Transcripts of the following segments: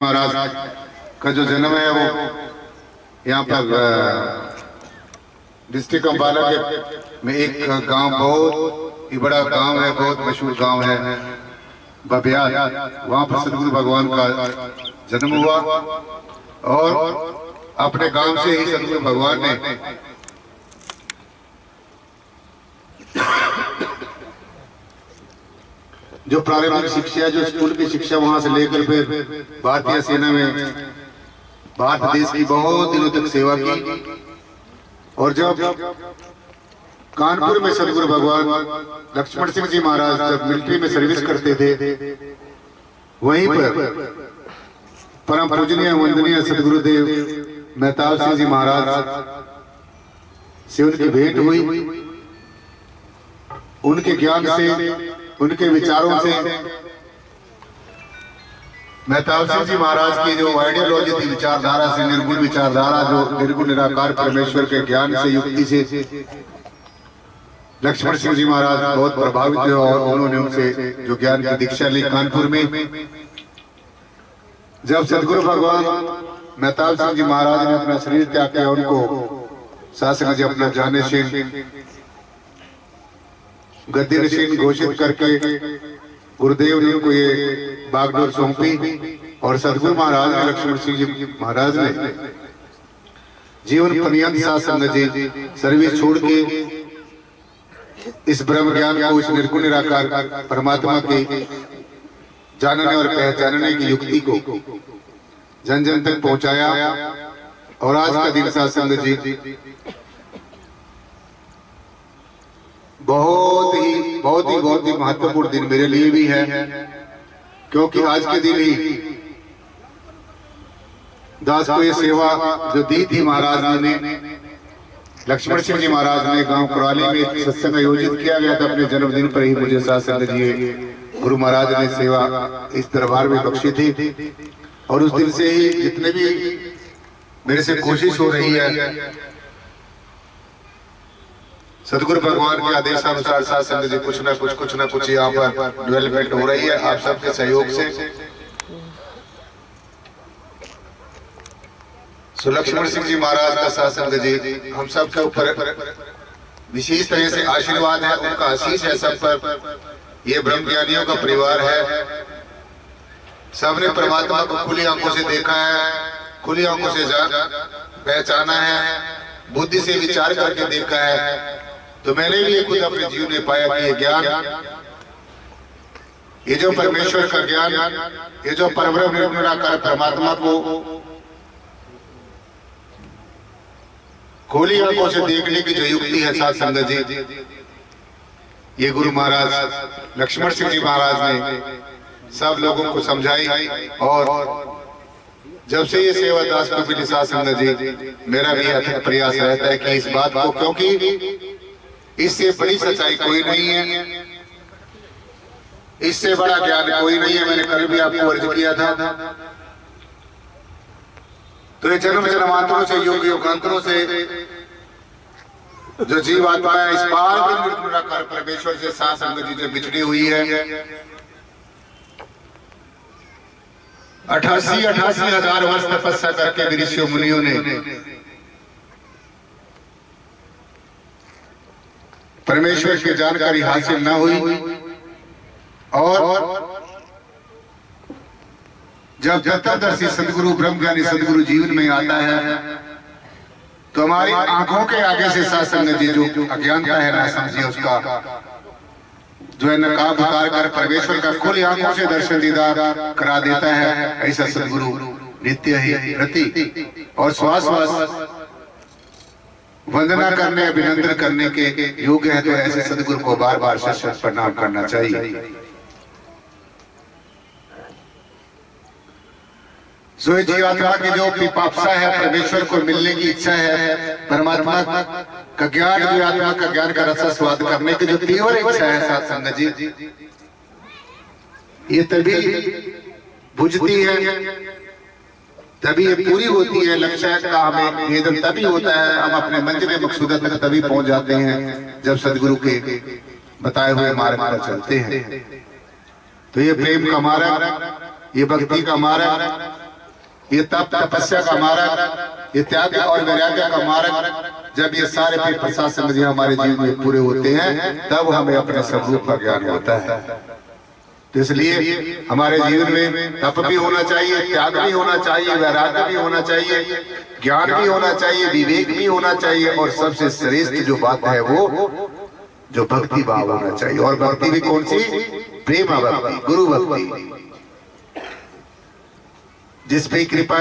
महाराज का जो जन्म है वो यहाँ पर डिस्ट्रिक्ट अम्बाला के में एक गांव, बहुत ही बड़ा गांव है, बहुत मशहूर गांव है बबिया। वहाँ पर सदगुरु भगवान का जन्म हुआ और अपने गांव से ही सदगुरु भगवान ने जो प्रारंभिक शिक्षा, जो स्कूल की शिक्षा, वहां से लेकर फिर भारतीय सेना में भारत देश की बहुत दिनों तक सेवा की। और जब कानपुर में सदगुरु भगवान लक्ष्मण सिंह जी महाराज जब मिलिट्री में सर्विस करते थे, वहीं पर परम पूजनीय वंदनीय सदगुरुदेव मेहताब सिंह जी महाराज से उनकी भेंट हुई। उनके ज्ञान से, उनके विचारों से, मेहताब सिंह जी महाराज की जो आइडियोलॉजी थी, विचारधारा से, निर्गुण विचारधारा, जो निर्गुण निराकार परमेश्वर के ज्ञान से, युक्ति से लक्ष्मण सिंह जी महाराज बहुत प्रभावित हुए और उन्होंने उनसे जो ज्ञान की दीक्षा ली कानपुर में। जब सदगुरु भगवान मेहताब सिंह जी महाराज ने अपना शरीर त्याग किया, उनको शासक जी अपना जानशीन गद्दी नशीन घोषित करके गुरुदेव ने उनको ये बागडोर सौंपी और सदगुरु महाराज ने, लक्ष्मण सिंह जी महाराज ने जीवन पर्यंत शासन जी सर्विस छोड़ के इस ब्रह्म ज्ञान को, इस निर्गुण निराकार परमात्मा के जानने और पहचानने की युक्ति को जन जन तक पहुंचाया। और आज का दिन शासन जी बहुत ही महत्वपूर्ण दिन मेरे लिए भी है, क्योंकि आज के दिन ही दास को ये सेवा जो दी थी महाराज ने, लक्ष्मण सिंह जी महाराज ने गांव कुराली में एक सत्संग आयोजित किया गया था। अपने जन्मदिन पर ही मुझे शासन जी गुरु महाराज ने सेवा इस दरबार में बख्शी थी। और उस दिन से ही जितने भी मेरे से कोशिश हो रही है, सदगुरु भगवान के आदेशानुसार शासन जी कुछ ना कुछ यहाँ पर डेवलपमेंट हो रही है आप सबके सहयोग से। सो लक्ष्मण सिंह जी महाराज का शासन जी हम सबके ऊपर विशेष तरह से आशीर्वाद है, उनका आशीष है सब पर। ये ब्रह्म ज्ञानियों का परिवार है, सबने परमात्मा को खुली आंखों से देखा है, खुली आंखों से पहचाना है, बुद्धि से विचार करके देखा है। तो मैंने भी खुद अपने जीवन में पाया कि ये ज्ञान, ये जो परमेश्वर का ज्ञान, ये जो परब्रह्म निराकार परमात्मा को खुली आंखों से देखने की जो युक्ति है साथ संगत जी, ये गुरु महाराज लक्ष्मण सिंह जी महाराज ने सब लोगों को समझाई। और जब से ये सेवा दास को मिली साथ संगत जी, मेरा भी अथक प्रयास रहता है कि इस बात को, क्योंकि इससे बड़ी सच्चाई कोई नहीं है, इससे बड़ा ज्ञान कोई नहीं है। मैंने कल भी आपको अर्ज किया था। तो ये जन्म जन्मांतरों से, युग युगांतरों से जो जीव आत्मा है, इस पार परमेश्वर से साथ संगत जी जो बिछड़ी हुई है, 88 हजार वर्ष तपस्या करके भी ऋषियों मुनियों ने परमेश्वर की जानकारी हासिल न हुई। और जब तत्वदर्शी सदगुरु ब्रह्मज्ञानी सदगुरु जीवन में आता है, तो हमारी आंखों के आगे से सत्संग जी जो अज्ञानता है ना समझिए, उसका जो है नकाब उतार कर परमेश्वर का खुली आंखों से दर्शन दीदार करा देता है। ऐसा सदगुरु नित्य ही प्रति और श्वास वंदना करने, अभिनंदन करने के योग्य है। तो ऐसे सदगुरु को बार बार शत प्रणाम करना चाहिए। जो जीवात्मा की जो पिपासा है, परमेश्वर को मिलने की इच्छा है, परमात्मा का ज्ञान, जीवात्मा का ज्ञान का रसा स्वाद करने की जो तीव्र इच्छा है साथ संगत जी, ये तभी बुझती है, तभी ये पूरी होती है। लक्ष्य का हमें भेदन तभी होता है, हम अपने मंजिल मकसूदा तक तभी पहुंच जाते हैं जब सदगुरु के बताए हुए मार्ग पर चलते हैं। तो ये प्रेम का मार्ग, ये भक्ति का मार्ग, ये तप तपस्या का मार्ग, ये त्याग और वैराग्य का मार्ग, जब ये सारे प्रसाद संगति हमारे जीवन में पूरे होते हैं तब हमें अपने स्वरूप का ज्ञान होता है। तो इसलिए हमारे जीवन में तप भी होना चाहिए, त्याग भी होना चाहिए, वैराग्य भी होना चाहिए, ज्ञान भी होना चाहिए, विवेक भी होना चाहिए, और सबसे श्रेष्ठ जो बात है वो जो भक्ति भाव होना चाहिए। और भक्ति भी कौन सी? प्रेम भक्ति, गुरु भक्ति, जिस पे कृपा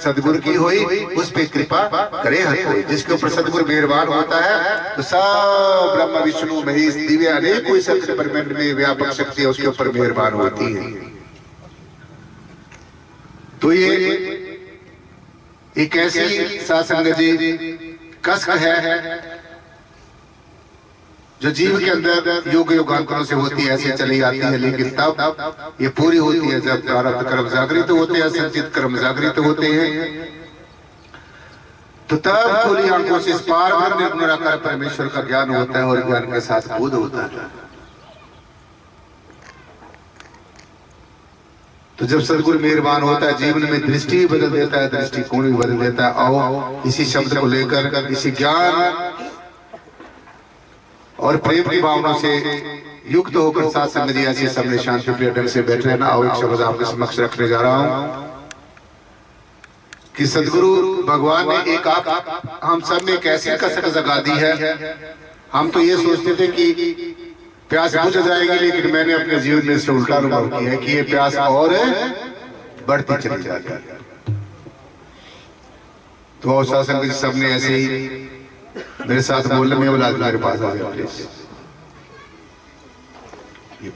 सदगुरु की हुई उस पे कृपा करे हर कोई। जिसके ऊपर सदगुरु मेहरबान होता है तो सब ब्रह्म विष्णु महेश दिव्य अनेक कोई सत्य ब्रह्मांड में व्यापक शक्ति उसके ऊपर मेहरबान होती है। तो ये एक ऐसी साधना जी कसक है जो जीव के अंदर योग योगांतरों से होती है, ऐसे चली आती है, लेकिन तब ये पूरी होती है जब प्रारब्ध कर्म जागृत होते हैं, संचित कर्म जागृत होते हैं, तो तब खुली आंखों से इस पार ब्रह्म निराकार परमेश्वर का ज्ञान होता है और ज्ञान के साथ बोध होता है। तो जब सदगुरु मेहरबान होता है जीवन में दृष्टि भी बदल देता है, दृष्टिकोण भी बदल देता है। आओ इसी शब्द को लेकर, इसी ज्ञान और प्रेम की भावना से युक्त होकर साथ संगत जी ऐसे सबने शांति प्रिय ढंग से बैठ रहना। आओ एक शब्द आपके समक्ष रखने जा रहा हूं कि सदगुरु भगवान ने एक आप हम सब में एक ऐसी कसक जगा दी है। हम तो ये सोचते थे कि प्यास बुझ जाएगी, लेकिन मैंने अपने जीवन में इससे उल्टा अनुभव किया है कि ये प्यास और बढ़ती चली जाती है। तो साथ संगत जी सबने ऐसे ही मेरे साथ बोलने में बोला मेरे पास आ जाओ प्लीज। ये